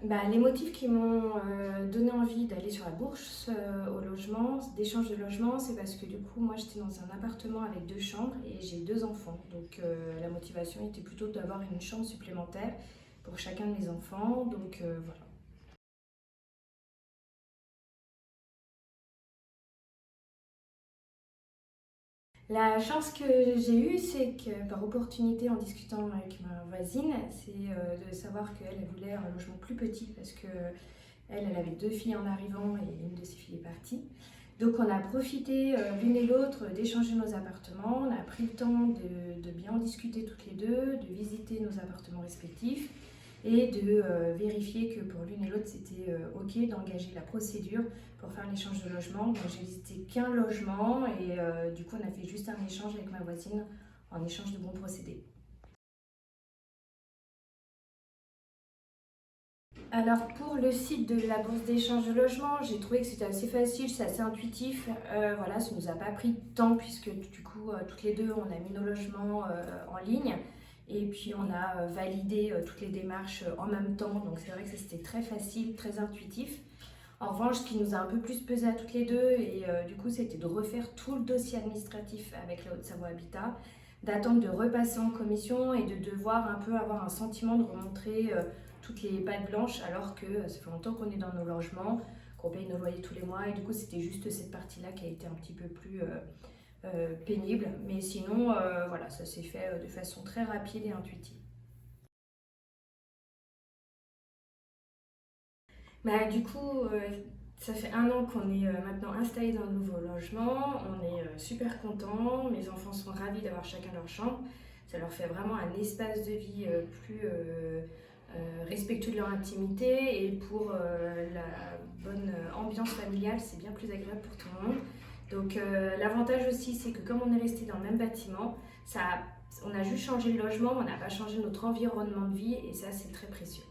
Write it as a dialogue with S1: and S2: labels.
S1: Les motifs qui m'ont donné envie d'aller sur la bourse au logement, d'échange de logement, c'est parce que du coup, moi j'étais dans un appartement avec 2 chambres et j'ai 2 enfants. Donc la motivation était plutôt d'avoir une chambre supplémentaire pour chacun de mes enfants. Donc voilà. La chance que j'ai eue, c'est que par opportunité, en discutant avec ma voisine, c'est de savoir qu'elle elle voulait un logement plus petit parce que elle avait 2 filles en arrivant et une de ses filles est partie. Donc on a profité l'une et l'autre d'échanger nos appartements, on a pris le temps de bien en discuter toutes les deux, de visiter nos appartements respectifs et de vérifier que pour l'une et l'autre c'était ok d'engager la procédure pour faire l'échange de logement. Donc j'ai visité qu'un logement et du coup on a fait juste un échange avec ma voisine en échange de bons procédés. Alors pour le site de la bourse d'échange de logement, j'ai trouvé que c'était assez facile, c'est assez intuitif. Voilà, ça nous a pas pris de temps puisque du coup toutes les deux on a mis nos logements en ligne et puis on a validé toutes les démarches en même temps. Donc c'est vrai que ça c'était très facile, très intuitif. En revanche, ce qui nous a un peu plus pesé à toutes les deux, et du coup, c'était de refaire tout le dossier administratif avec la Haute-Savoie Habitat, d'attendre de repasser en commission et de devoir un peu avoir un sentiment de remontrer toutes les pattes blanches, alors que ça fait longtemps qu'on est dans nos logements, qu'on paye nos loyers tous les mois, et du coup, c'était juste cette partie-là qui a été un petit peu plus pénible. Mais sinon, voilà, ça s'est fait de façon très rapide et intuitive. Du coup, ça fait 1 an qu'on est maintenant installé dans le nouveau logement. On est super contents. Mes enfants sont ravis d'avoir chacun leur chambre. Ça leur fait vraiment un espace de vie plus respectueux de leur intimité. Et pour la bonne ambiance familiale, c'est bien plus agréable pour tout le monde. Donc l'avantage aussi, c'est que comme on est resté dans le même bâtiment, on a juste changé le logement, mais on n'a pas changé notre environnement de vie. Et ça, c'est très précieux.